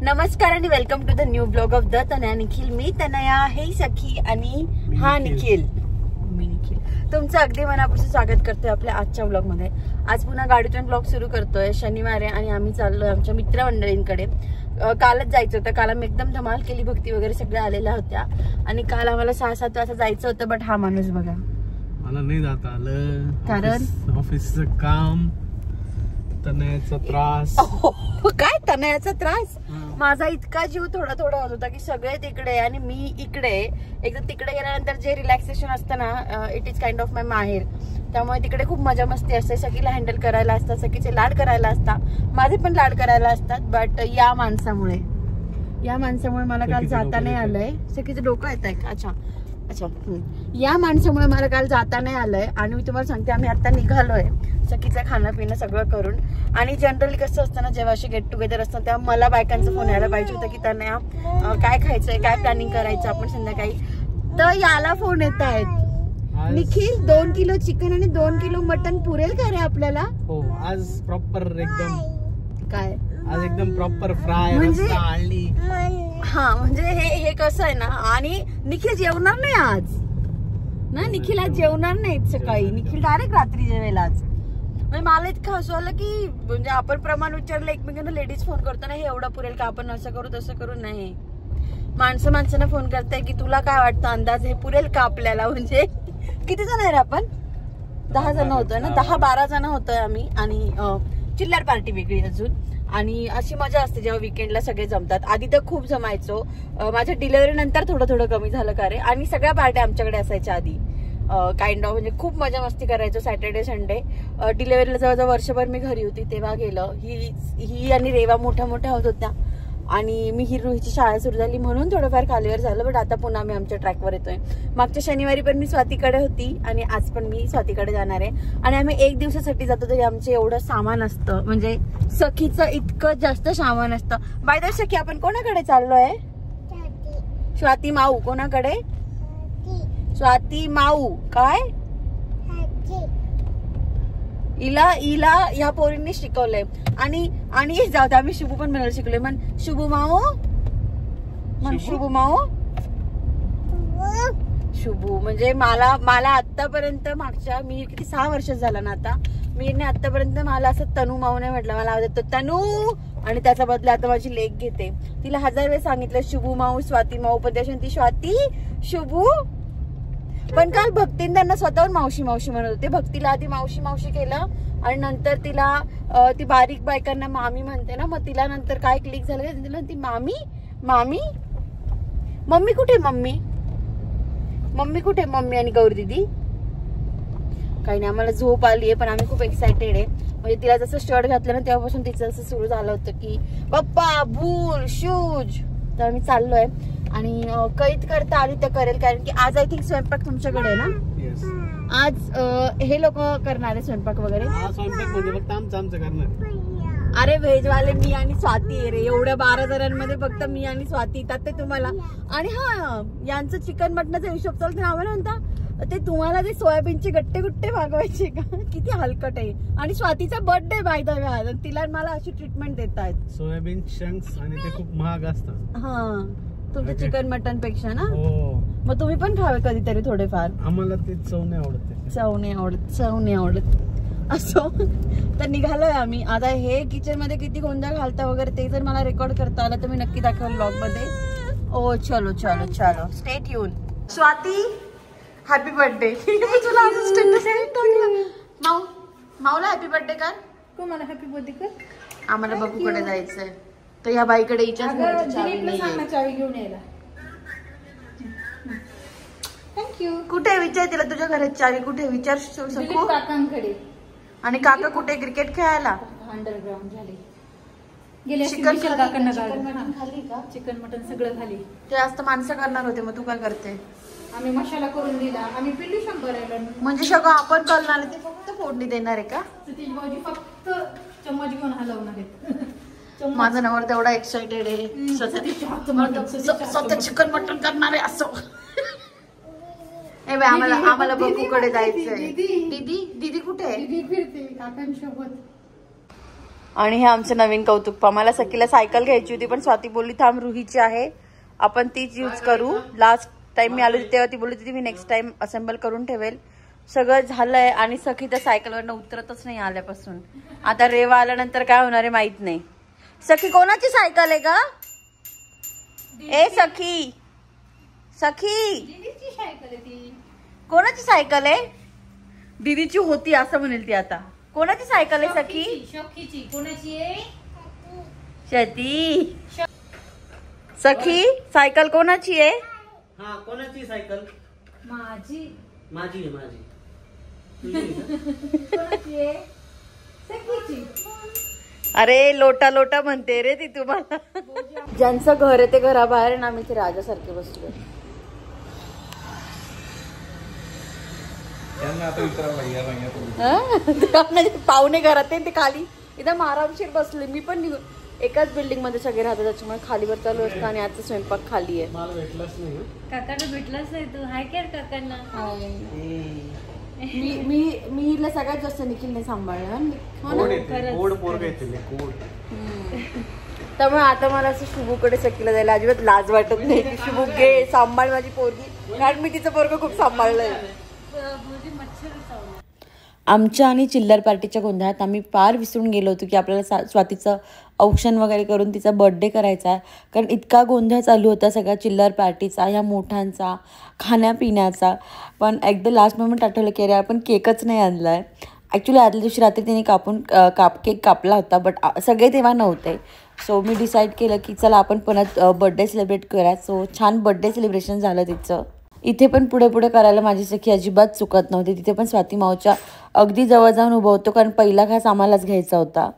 नमस्कार आणि welcome to the new blog of the Tanaya Nikhil. मी तनया, हे सखी आणि हा निखिल. मी निखिल तुमचं अगदी मनापासून स्वागत करतोय आपल्या आजच्या ब्लॉग मध्ये. आज पुन्हा गाडीतून ब्लॉग सुरू करतोय. शनिवार आहे आणि आम्ही चाललोय आमच्या मित्रमंडळींकडे. कालच जायचं होतं. काल आम्ही एकदम धमाल केली, भक्ती वगैरे सगळ्या आलेल्या होत्या आणि काल आम्हाला 6-7 वाजता जायचं होतं. बट हा माणूस बघा, मला नाही जाता आलं कारण ऑफिसचं काम, तनयाचा त्रास. काय तनयाचा त्रास? माझा इतका जीव थोडा थोडा होत होता की सगळे तिकडे आणि मी इकडे. एकदा तिकडे गेल्यानंतर जे रिलॅक्सेशन असतं ना, इट इज काइंड ऑफ माय माहेर. त्यामुळे तिकडे खूप मजा मस्ती असते. सगळीला हँडल करायला असतात, सगळीचे लाड करायला असतात, माझे पण लाड करायला असतात. बट या माणसामुळे मला काल जाता नाही आलंय. सगळीचं डोकं येत आहे. अच्छा, या माणसामुळे मला काल जाता नाही आलंय. आणि मी तुम्हाला सांगते, आम्ही आता निघालोय सखीचं खाणं पिणं सगळं करून. आणि जनरली कसं असतं ना, जेव्हा असे गेट टुगेदर असतं तेव्हा मला बायकांचा फोन यायला पाहिजे होता की त्यांना काय खायचंय, काय प्लॅनिंग करायचं आपण संध्याकाळी. तर याला फोन येत आहेत, निखिल 2 किलो चिकन आणि 2 किलो मटन पुरेल का रे आपल्याला? हो, आज प्रॉपर एकदम काय, आज एकदम प्रॉपर फ्राय म्हणजे हा, म्हणजे हे कसं आहे ना. आणि निखिल जेवणार नाही आज ना, निखिल आज जेवणार नाहीत सकाळी. निखिल डायरेक्ट रात्री जेवेल आज. म्हणजे मला इतकं हसू आलं की म्हणजे आपण प्रमाण विचारलं एकमेकांना, लेडीज फोन करतो ना, हे एवढं पुरेल का, आपण असं करू तसं करू. नाही, माणसांना फोन करताय की तुला काय वाटतं अंदाज, हे पुरेल का आपल्याला? म्हणजे किती जण आहे रे आपण? 10 जण होतोय ना, 10-12 जण होतोय आम्ही. आणि चिल्लर पार्टी वेगळी अजून. आणि अशी मजा असते जेव्हा विकेंडला सगळे जमतात. आधी तर खूप जमायचो. माझ्या डिलिव्हरी नंतर थोडं कमी झालं का रे. आणि सगळ्या पार्ट्या आमच्याकडे असायच्या आधी. काइंड ऑफ म्हणजे खूप मजा मस्ती करायचो सॅटर्डे संडे. डिलिव्हरीला जवळजवळ वर्षभर मी घरी होती तेव्हा गेलं. ही आणि रेवा मोठ्या होत होत्या. आणि मी हिची शाळा सुरू झाली म्हणून थोडंफार खालीवर झालं. बट आता पुन्हा मी आमच्या ट्रॅकवर येतोय. मागच्या शनिवारी पण मी स्वातीकडे होती आणि आज पण मी स्वातीकडे जाणार आहे. आणि आम्ही 1 दिवसासाठी जातो तरी आमचं एवढं सामान असतं, म्हणजे सखीचं इतकं जास्त सामान असतं. बाय द सखी, आपण कोणाकडे चाललोय? स्वाती माऊ. कोणाकडे? स्वाती माऊ. काय? इला ह्या पोरींनी शिकवलंय. आणि जाऊ दे, आम्ही शुभू पण म्हणायला शिकलोय. मन शुभू माऊ, शुभू माऊ. शुभू म्हणजे मला आतापर्यंत मागच्या मी किती 6 वर्ष झाला ना आता, मी आतापर्यंत मला असं तनू माऊ नाही म्हटलं. मला आवडत तनू. आणि त्याचा बदला आता माझी लेक घेते. तिला 1000 वेळेस सांगितलं शुभू माऊ, स्वाती माऊ, पण त्याच्यानं ती स्वाती शुभू. पण काल भक्तीने त्यांना स्वतःहून मावशी म्हणत होते. भक्तीला आधी मावशी केलं आणि नंतर तिला ती बारीक बायकांना मामी म्हणते ना, मग तिला नंतर काय क्लिक झालं, तिला ती मामी मम्मी कुठे? मम्मी कुठे? मम्मी आणि गौरी दिदी. काही नाही, आम्हाला झोप आली आहे पण आम्ही खूप एक्सायटेड आहे. म्हणजे तिला जसं शर्ट घातलं ना तेव्हापासून तिचं असं सुरू झालं होतं की पप्पा भूल शूज. तर आम्ही चाललोय आणि कैद करता आली तर करेल, कारण की आज आय थिंक स्वयंपाक तुमच्याकडे आहे ना. आज हे लोक करणार आहे स्वयंपाक वगैरे. स्वयंपाक म्हणजे फक्त आमचं करणार. अरे व्हेजवाले मी आणि स्वाती आहे रे. एवढ्या 12 जणांमध्ये फक्त मी आणि स्वाती येतात ते तुम्हाला. आणि हा, यांचं चिकन मटणाचा हिशोब चालतो ना, आम्हाला म्हणता ते तुम्हाला ते सोयाबीनचे गट्टे भागवायचे का? किती हलकट आहे. आणि स्वातीचा बर्थडे बाय द वे, तिला मला अशी ट्रीटमेंट देत आहेत. सोयाबीन चंक्स आणि ते खूप महाग असतात. हा, तुमचं चिकन मटन पेक्षा ना. मग तुम्ही पण खावे कधीतरी थोडेफार. आम्हाला ते चव नाही आवडत. असो, तर निघालोय आम्ही आता. हे किचन मध्ये किती गोंधळ घालता वगैरे ते जर मला रेकॉर्ड करता आलं तर मी नक्की दाखवेल ब्लॉग मध्ये. ओ चलो stay tune. Swati happy birthday. तुला माऊला हॅपी बर्थडे कर. कोणाला हॅपी बर्थडे कर? आम्हाला बघूकडे जायचंय तर या बाईकडे चावी घेऊन यायला. थँक्यू. कुठे विचार तिला, तुझ्या घरात चावी कुठे विचार शकू? काकांकडे. आणि काका कुठे? क्रिकेट खेळायला अंडरग्राउंड झाले. चिकन खाली का? चिकन मटन सगळं खाली. ते जास्त माणसं करणार होते, मग तू काय करते? आम्ही मसाला करून दिला. आम्ही पिल्लू शंकर म्हणजे सगळं आपण करणार आहे, ते फक्त फोडणी देणार आहे का? सतीश भाऊजी फक्त चम्मच घेऊन हलवणार आहेत. माझा नवरा तेवढा एक्साइटेड आहे, स्वतः चिकन मटन करणार आहे असं. आम्हाला बघूकडे जायचंय. दीदी कुठे आहे? दीदी फिरते काकांसोबत. आणि हे आमचं नवीन कौतुक. मला सखीला सायकल घ्यायची होती पण स्वाती बोलली थांब रुहीची आहे आपण तीच यूज करू. लास्ट टाइम मी आलो होती तेव्हा ती बोलली होती मी नेक्स्ट टाइम असेंबल करून ठेवेल. सगळं झालंय आणि सखी त्या सायकलवरनं उतरतच नाही आल्यापासून. आता रेवा आल्यानंतर काय होणार आहे माहित नाही. सखी कोणाची सायकल आहे का? ए सखी सखी कोणाची सायकल आहे? दीदीची होती असं म्हणेल ती आता. कोणाची सायकल आहे सखी? कोणाची आहे? शती. सखी सायकल कोणाची आहे? हा कोणाची सायकल? माझी. माझी आहे माझी. कोणाची आहे? सखीची. अरे लोटा लोटा म्हणते रे ती तुम्हाला. ज्यांचं घर आहे ते घराबाहेर ना आम्ही ते राजासारखे बसलो. पाहुणे घरात आहे ते खाली इथं आरामशीर बसले. मी पण एकाच बिल्डिंग मध्ये सगळे राहतात त्याच्यामुळे खालीवर चालू असतं आणि आजचा स्वयंपाक खाली आहे. मला भेटलाच नाही. काकांना भेटलाच नाही तू. हाय केअर काकांना. मी हिला सगळ्यात जास्त निखिलने सांभाळलं. त्यामुळे आता मला असं शुभूकडे सखीला जायला अजिबात लाज वाटत नाही की शुभू घे सांभाळ माझी पोरगी. कारण मी तिचं पोरगं खूप सांभाळलंय. आमच्या आणि चिल्लर पार्टीच्या गोंधळात आम्ही फार विसरून गेलो होतो की आपल्याला स्वातीचं औक्षण वगैरे करून तिचा बर्थडे करायचा आहे. कारण इतका गोंधळ चालू होता सगळ्या चिल्लर पार्टीचा, ह्या मोठ्यांचा, खाण्यापिण्याचा. पण एकदा लास्ट मोमेंट आठवलं की अरे आपण केकच नाही आणला आहे. ॲक्च्युली आदल्या दिवशी रात्री तिने केक कापला होता बट सगळे तेव्हा नव्हते. सो मी डिसाईड केलं की चला आपण परत बर्थडे सेलिब्रेट करूया. सो छान बर्थडे सेलिब्रेशन झालं तिचं. इथे पण पुढे पुढे करायला माझी सखी अजिबात चुकत नव्हती. तिथे पण स्वाती मावच्या अगदी जवळ जाऊन उभं होतो कारण पहिला घास आम्हालाच घ्यायचा होता.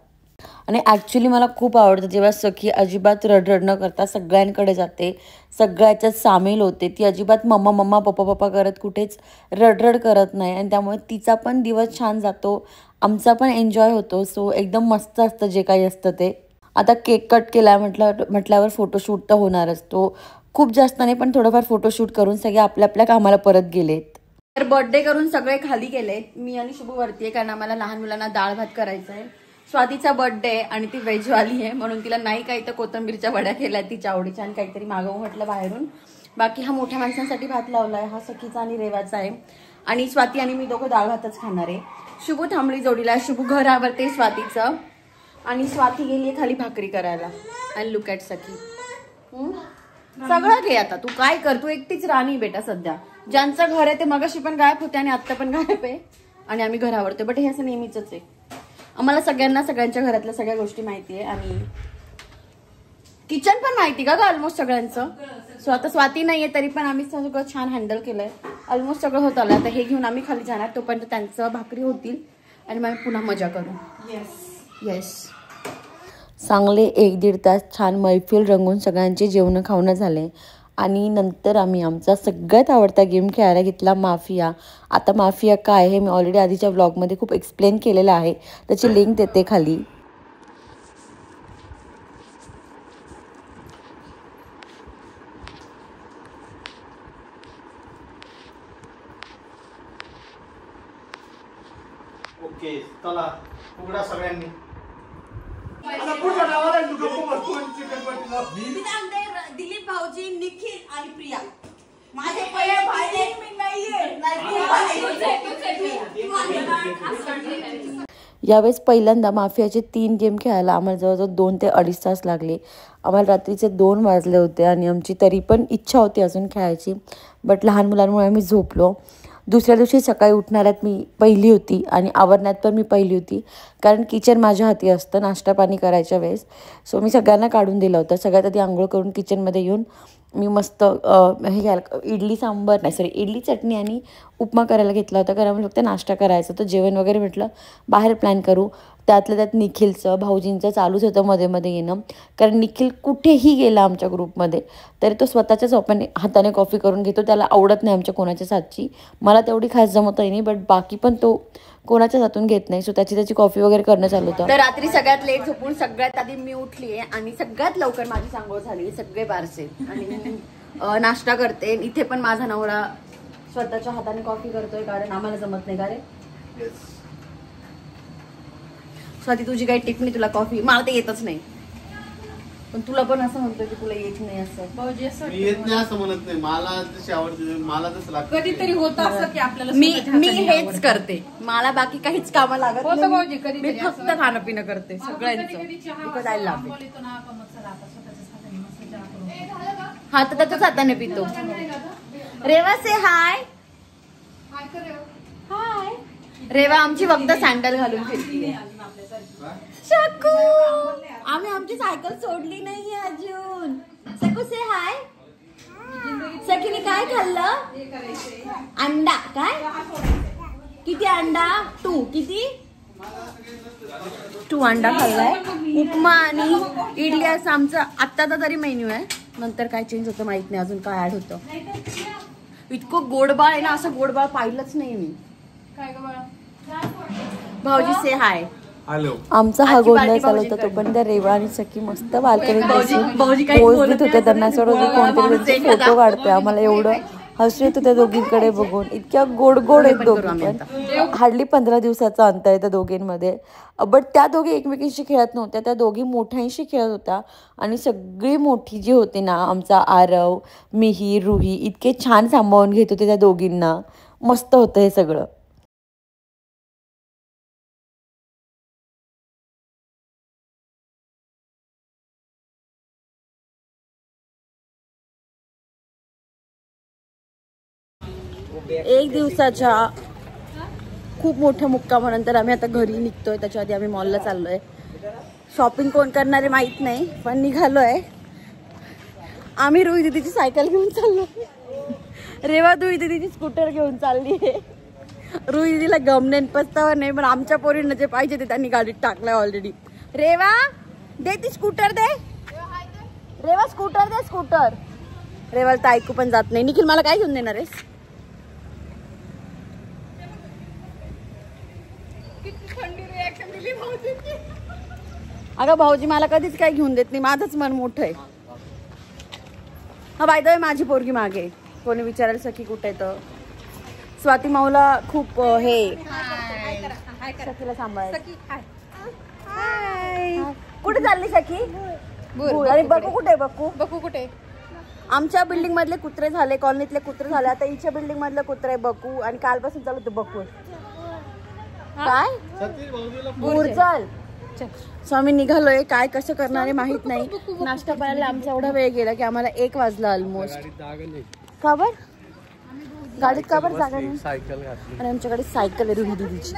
आणि ॲक्च्युली मला खूप आवडतं जेव्हा सखी अजिबात रडरड न करता सगळ्यांकडे जाते, सगळ्याच्यात सामील होते. ती अजिबात मम्मा मम्मा पप्पा पप्पा करत कुठेच रडरड करत नाही आणि त्यामुळे तिचा पण दिवस छान जातो, आमचा पण एन्जॉय होतो. सो एकदम मस्त असतं जे काही असतं ते. आता केक कट केला म्हटल्यावर फोटोशूट तर होणारच. तो खूप जास्त नाही पण थोडंफार फोटोशूट करून सगळे आपल्या आपल्या कामाला परत गेलेत. तर बर्थडे करून सगळे खाली गेलेत. मी आणि शुभू वरती आहे कारण आम्हाला लहान मुलांना डाळ भात करायचा आहे. स्वातीचा बर्थडे आणि ती व्हेजवाली आहे म्हणून तिला नाही काही तर कोथिंबीरच्या वड्या केल्या तिच्या आवडीच्या आणि काहीतरी मागवू म्हटलं बाहेरून. बाकी हा मोठ्या माणसांसाठी भात लावला आहे. हा सखीचा आणि रेवाचा आहे आणि स्वाती आणि मी दोघं डाळ भातच खाणार आहे. शुभू थांबली जोडीला. शुभू घरावरते स्वातीचं आणि स्वाती गेली आहे खाली भाकरी करायला. आणि लुक ॲट सखी. सगळं घे आता तू काय कर. तू एकटीच राणी बेटा सध्या. ज्यांचं घर आहे ते मगाशी पण गायब होते आणि आत्ता पण गायब आहे आणि आम्ही घरावरते. बट हे असं नेहमीच आहे. आम्हाला सगळ्यांना सगळ्यांच्या घरातल्या सगळ्या गोष्टी माहिती आहे आणि किचन पण माहिती का ग ऑलमोस्ट सगळ्यांचं. सो आता स्वाती नाहीये तरी पण आम्ही सगळं छान हँडल केलंय. ऑलमोस्ट सगळं होत आलं. आता हे घेऊन आम्ही खाली जाणार तोपर्यंत त्यांचं भाकरी होतील आणि मग पुन्हा मजा करू. येस चांगले 1-1.5 तास छान मैफिल रंगून सगळ्यांचे जेवण खावणं झाले आणि नंतर आम्ही आमचा सगळ्यात आवडता गेम खेळायला घेतला माफिया. आता माफिया काय हे मी ऑलरेडी आधीच्या व्लॉगमध्ये खूप एक्सप्लेन केलेलं आहे, त्याची लिंक देते खाली. ओके चला उघडा सगळ्यांनी. दिलीप भाऊजी, निखिल आणि प्रिया माझे यावेळेस पहिल्यांदा माफियाचे 3 गेम खेळायला आम्हाला जवळजवळ 2 ते 2.5 तास लागले. आम्हाला रात्रीचे 2 वाजले होते आणि आमची तरी पण इच्छा होती अजून खेळायची बट लहान मुलांमुळे आम्ही झोपलो. दुसऱ्या दिवशी सकाळी उठण्यात मी पहिली होती आणि आवरण्यात पण मी पहिली होती कारण किचन माझ्या हाती असतं नाश्ता पाणी करायच्या वेळेस. सो मी सगळ्यांना काढून दिलं होतं. सगळ्यात आधी आंघोळ करून किचनमध्ये येऊन मी मस्त इडली चटणी आणि उपमा करायला घेतला होता कारण आम्ही फक्त नाश्ता करायचा. तर जेवण वगैरे म्हटलं बाहेर प्लॅन करू. त्यातल्या त्यात निखिलचं भाऊजींचं चालूच होतं मध्ये मध्ये येणं कारण निखिल कुठेही गेला आमच्या ग्रुपमध्ये तरी तो स्वतःच्याच हाताने कॉफी करून घेतो. त्याला आवडत नाही आमच्या कोणाच्याच हातची. मला तेवढी खास जमतही नाही बट बाकी पण तो कोणाच्याच हातून घेत नाही. सो त्याची कॉफी वगैरे करणं चालू होतं. तर रात्री सगळ्यात लेट झोपून सगळ्यात आधी मी उठली आहे आणि सगळ्यात लवकर माझी आंघोळ झाली. सगळे बारसे आणि नाश्ता करते. इथे पण माझा नवरा स्वतःच्या हाताने कॉफी करतोय कारण आम्हाला जमत नाही का रे. स्वाती तुझी काही टिप नाही तुला कॉफी? मला ते येतच नाही, पण तुला पण असं म्हणतो की तुला येत नाही असं. भाऊजी असं मी येत नाही असं म्हणत नाही, मला जशी आवडते मला तसं लागतं. कधीतरी होतं असं की आपल्याला मी हेच करते, मला बाकी काहीच कामं लागत होतं नाही. भाऊजी कधी मी फक्त खाणं पिणं करते सगळ्यांचं. Because I love it. हा तर त्याच्याच हाताने पितो. रेवा से हाय. हाय. रेवा आमची फक्त सँडल घालून फिरते. शकू आम्ही आमची सायकल सोडली नाहीये अजून. शकू से हाय. सखीने काय खाल्लं? अंडा. काय किती अंडा? 2. किती? 2 अंडा खाल्लाय. उपमा आणि इडली असं आमचं आत्ताचा तरी मेन्यू आहे. नंतर काय चेंज होतं माहित नाही, अजून काय ऍड होतं. इतकं गोडबाळ आहे ना, असं गोडबाळ पाहिलंच नाही मी. काय ग बाळा? भाऊजी से हाय. आमचा हा गोंधळ चालू होता तोपर्यंत रेवा आणि सखी मस्त बाल्कनीत पोज देत होत्या. त्यांना असं वाटत कोणतरी त्यांचे फोटो काढतोय. आम्हाला एवढं हसू येत त्या दोघींकडे बघून. इतक्या गोड गोड आहेत दोघी पण. हार्डली 15 दिवसाचा अंतर आहे त्या दोघींमध्ये. बट त्या दोघी एकमेकींशी खेळत नव्हत्या, त्या दोघी मोठ्यांशी खेळत होत्या. आणि सगळी मोठी जी होती ना, आमचा आरव, मिही, रुही इतके छान सांभाळून घेत होते त्या दोघींना. मस्त होतं हे सगळं. एक दिवसाच्या खूप मोठ्या मुक्कामानंतर आम्ही आता घरी निघतोय. त्याच्या आधी आम्ही मॉलला चाललोय. शॉपिंग कोण करणारे माहित नाही, पण निघालोय. आम्ही रुई दीदीची सायकल घेऊन चाललोय. रेवा रुई दीदीची स्कूटर घेऊन चालली आहे. रुई दीदीला गमने पस्तावा नाही, पण आमच्या पोरींना जे पाहिजे ते त्यांनी गाडीत टाकलंय ऑलरेडी. रेवा दे ती स्कूटर दे. रेवा स्कूटर दे. स्कूटर रेवाला तर ऐकू पण जात नाही. निखिल मला काय घेऊन देणार आहेस? अगं भाऊजी मला कधीच काही घेऊन देत नाही, माझंच मन मोठं आहे. हा बाय द वे माझी पोरगी मागे. कोणी विचारायला सखी कुठे तर स्वाती माऊला खूप हे सखीला सांभाळायचं. कुठे चालली सखी? अरे बघू कुठे? बघू कुठे? आमच्या बिल्डिंग मधले कुत्रे झाले, कॉलनीतले कुत्रे झाले. आता इच्या बिल्डिंग मधले कुत्रे बघू. आणि कालपासून चालू होतं बघू. काय चल स्वामी निघालोय. काय कसं करणार आहे माहित नाही. नाश्ता करायला आमचा एवढा वेळ गेला की आम्हाला 1 वाजला ऑलमोस्ट. का बर गाडीत का बर जागा नाही? आणि आमच्याकडे सायकल आहे रुही दीदीची.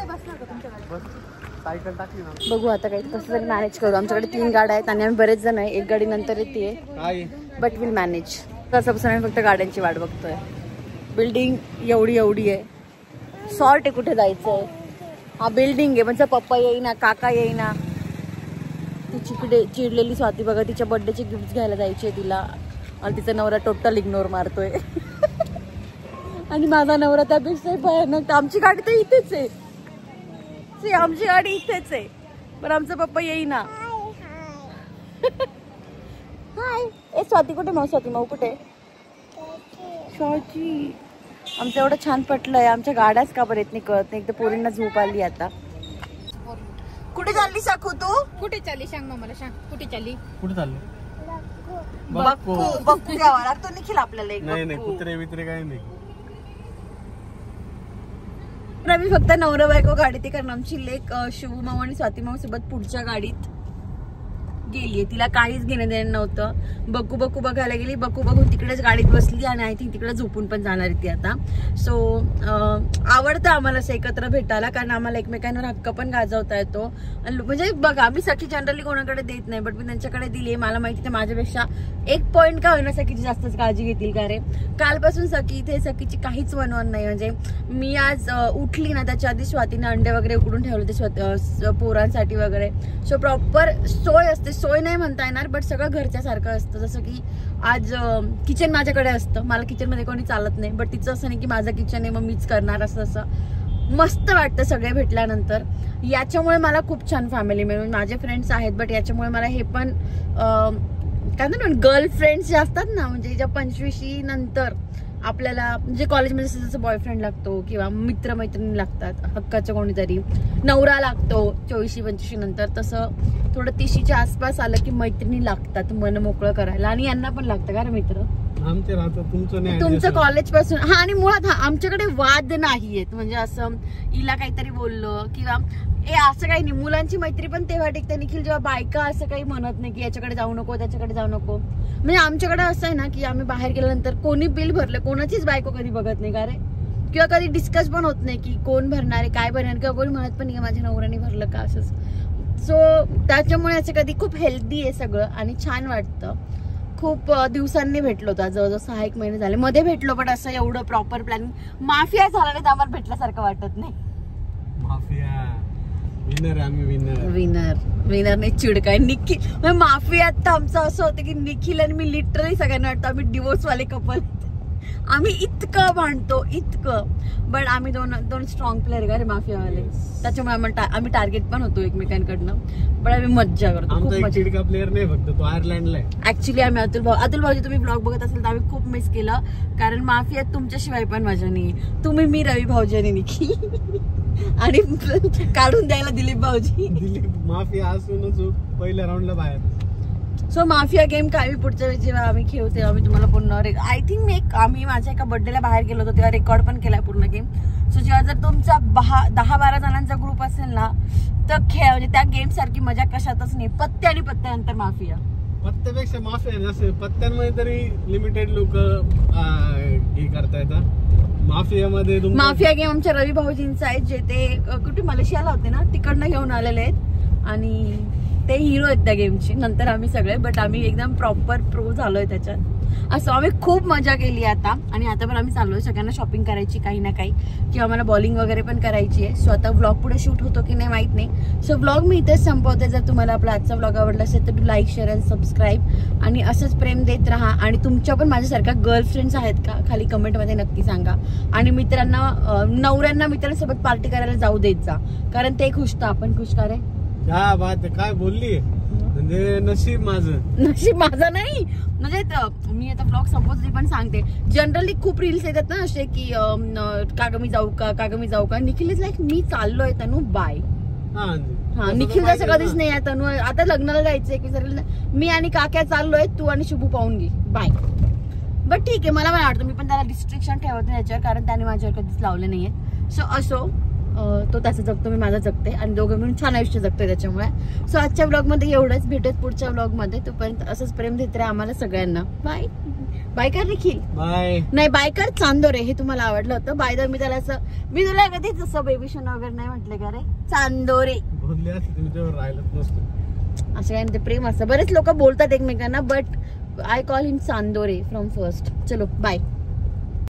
बघू आता काही कसं तरी मॅनेज करू. आमच्याकडे 3 गाड्या आहेत आणि आम्ही बरेच जण आहे. 1 गाडी नंतर येते, बट विल मॅनेज. तसं आम्ही फक्त गाड्यांची वाट बघतोय. बिल्डिंग एवढी आहे. सॉर्ट आहे कुठे जायचंय. हा बिल्डिंग आहे, म्हणजे पप्पा येईना, काका येईना. ती चिडलेली स्वाती बघा, तिच्या बर्थडेचे गिफ्ट घ्यायला जायचे तिला. आणि तिचा नवरा टोटल इग्नोर मारतोय. आणि माझा नवरा त्यापेक्षा भयानक. आमची गाडी तर इथेच आहे. आमची गाडी इथेच आहे, पण आमचा पप्पा येईना. हाय. ए स्वाती कुठे? स्वाती माऊ कुठे? स्वाती आमचं एवढं छान पटलंय. आमच्या गाड्याच का बरं येत नाही कळत नाही. एकदा पोरींना झोप आली आता. कुठे चालली साखू तू? कुठे चालली सांग मला, सांग कुठे चालली? कुठे चालली? बक्कू घ्यावा लागतो निखिल आपल्याला. एक नाही कुत्रे वित्रे काही नाही. आम्ही फक्त नवरा बायको गाडीत आहे, कारण आमची लेक शिवू माऊ आणि स्वाती माऊ सोबत पुढच्या गाडीत गेलीये. तिला काहीच घेणं देणं नव्हतं. बक्कू बघायला गेली. बक्कू तिकडेच गाडीत बसली आणि आय थिंक तिकडे झोपून पण जाणार ती आता. सो आवडतं आम्हाला असं एकत्र भेटायला, कारण आम्हाला एकमेकांवर हक्क पण गाजवता येतो. म्हणजे बघा, मी सखी जनरली कोणाकडे देत नाही, बट मी त्यांच्याकडे दिली. मला माहिती ते माझ्यापेक्षा 1 पॉईंट का होईना सखीची जास्तच काळजी घेतील. का रे कालपासून सखी इथे सखीची काहीच वनवन नाही. म्हणजे मी आज उठली ना, त्याच्या आधी स्वातीने अंडे वगैरे उकडून ठेवले ते पोरांसाठी वगैरे. सो प्रॉपर सोय असते. सोय नाही म्हणता येणार, बट सगळं घरच्या सारखं असतं. जसं की आज किचन माझ्याकडे असतं. मला किचन मध्ये कोणी चालत नाही, बट तिचं असं नाही की माझं किचन आहे मग मीच करणार. असं मस्त वाटतं सगळे भेटल्यानंतर. याच्यामुळे मला खूप छान फॅमिली मिळून माझे फ्रेंड्स आहेत, बट याच्यामुळे मला हे पण काय म्हणतात गर्लफ्रेंड्स जे असतात ना, म्हणजे ज्या 25 नंतर आपल्याला म्हणजे कॉलेजमध्ये जसं बॉयफ्रेंड लागतो किंवा मित्रमैत्रिणी लागतात, हक्काचं कोणीतरी नवरा लागतो 24-25 नंतर, तसं थोडं 30च्या आसपास आलं की मैत्रिणी लागतात मन मोकळं करायला. आणि यांना पण लागतं का रे मित्र? आमचे राहतात, तुमचं नाही. तुमचं कॉलेज पासून. हा, आणि मुळात आमच्याकडे वाद नाहीयेत, म्हणजे असं हिला काहीतरी बोललं किंवा असं काही नाही. मुलांची मैत्री पण तेव्हा टिकते निखिल जेव्हा बायका असं काही म्हणत नाही की याच्याकडे जाऊ नको त्याच्याकडे जाऊ नको. म्हणजे आमच्याकडे असं आहे ना की आम्ही बाहेर गेल्यानंतर कोणी बिल भरलं कोणाचीच बायको कधी बघत नाही का रे, किंवा कधी डिस्कस पण होत नाही की कोण भरणार आहे काय भरणार, किंवा कोणी म्हणत पण नाही माझ्या नवऱ्याने भरलं का असंच. सो त्याच्यामुळे असं कधी खूप हेल्दी आहे सगळं आणि छान वाटतं. खूप दिवसांनी भेटलो होता, जवळजवळ 6-1 महिने झाले. मध्ये भेटलो पण असं एवढं प्रॉपर प्लॅनिंग माफिया झाला नाही तर आम्हाला भेटल्यासारखं वाटत नाही. माफिया विनर, आम्ही विनर नाही चिडकाय निखिल. माफियात तर आमचं असं होतं की निखिल आणि मी लिटरली सगळ्यांना वाटतं आम्ही डिवोर्स वाले कपल. आम्ही इतकं भांडतो इतकं, बट आम्ही दोन स्ट्रॉंग प्लेअर का रे माफियावाले, त्याच्यामुळे आम्ही टार्गेट पण होतो एकमेकांकडनं, पण आम्ही मज्जा करतो. खूप मजा. चिडका प्लेअर नाही फक्त तो, आयर्लंडला आहे. ऍक्च्युली आम्ही अतुल भाऊजी तुम्ही ब्लॉग बघत असेल तर आम्ही खूप मिस केलं, कारण माफियात तुमच्याशिवाय पण मजा नाही. तुम्ही, मी, रवी भाऊजी आणि निखिल आणि काढून द्यायला दिलीप भाऊजी. माफिया असूनच पहिल्या राऊंडला बाहेर. सो माफिया गेम काय पुढच्या वेळी जेव्हा आम्ही खेळतो आम्ही तुम्हाला पूर्ण आय थिंक आम्ही माझ्या एका बर्थडेला बाहेर गेलो होतो तेव्हा रेकॉर्ड पण केलाय पूर्ण गेम. सो जेव्हा जर तुमचा 10-12 जणांचा ग्रुप असेल ना तर खेळ, म्हणजे त्या गेम सारखी मजा कशातच नाही. पत्ते आणि पत्त्यानंतर माफिया. पत्त्यापेक्षा माफिया नसेल, पत्त्यांमध्ये तरी लिमिटेड लोक हे करता येतात. माफिया गेम आमच्या रवी भाऊजींचा आहे, जे ते कुठे मलेशियाला होते ना तिकडनं घेऊन आलेले आहेत आणि ते हिरो आहेत त्या गेमची. नंतर आम्ही सगळे, बट आम्ही एकदम प्रॉपर प्रो झालोय त्याच्यात. असं आम्ही खूप मजा केली आता. आणि आता पण आम्ही चाललोय सगळ्यांना शॉपिंग करायची काही ना काही, किंवा मला बॉलिंग वगैरे पण करायची आहे. सो आता व्लॉग पुढे शूट होतो की नाही माहित नाही. सो व्लॉग मी इथेच संपवते. जर तुम्हाला आपला आजचा व्लॉग आवडला असेल तर लाईक, शेअर आणि सबस्क्राईब, आणि असंच प्रेम देत राहा. आणि तुमच्या पण माझ्यासारख्या गर्लफ्रेंड्स आहेत का खाली कमेंटमध्ये नक्की सांगा. आणि मित्रांना, नवऱ्यांना मित्रांसोबत पार्टी करायला जाऊ देत जा, कारण ते खुश तर आपण खुश. का रे क्या बात आहे, काय बोलली, म्हणजे नशीब माझं नाही. म्हणजे मी आता ब्लॉग संपवते पण सांगते. जनरली खूप रील्स येतात ना असे की काग मी जाऊ का. निखिल इज लाईक मी चाललोय तनू बाय. हा, निखिल जसं कधीच नाही आहे तनू आता लग्नाला जायचंय की सर मी आणि काक्या चाललोय, तू आणि शुभू पाहून घे बाय. बट ठीक आहे, मला पण आवडतं. मी पण त्याला रिस्ट्रिक्शन ठेवत नाही त्याच्यावर, कारण त्याने माझ्यावर कधीच लावले नाहीये. सो असो, तो त्याचं जगतो, मी माझं जगते आणि दोघं मिळून छान आयुष्य जगतोय त्याच्यामुळे. सो आजच्या ब्लॉगमध्ये एवढंच. भेटत पुढच्या ब्लॉगमध्ये. तोपर्यंत असंच प्रेम देत राहा आम्हाला सगळ्यांना. बाय. बाय कर निखिल. बाय. नाही बाय कर चांदोरे, हे तुम्हाला आवडलं होतं. बाय द मी त्याला असं, मी तुला कधीच असं बेबी शोन वगैरे नाही म्हटलं का रे. चांदोरे बोलले राहिलंच नसतं असं काय ते प्रेम असतं. बरेच लोक बोलतात एकमेकांना, but I call him Chandore from first. चलो बाय.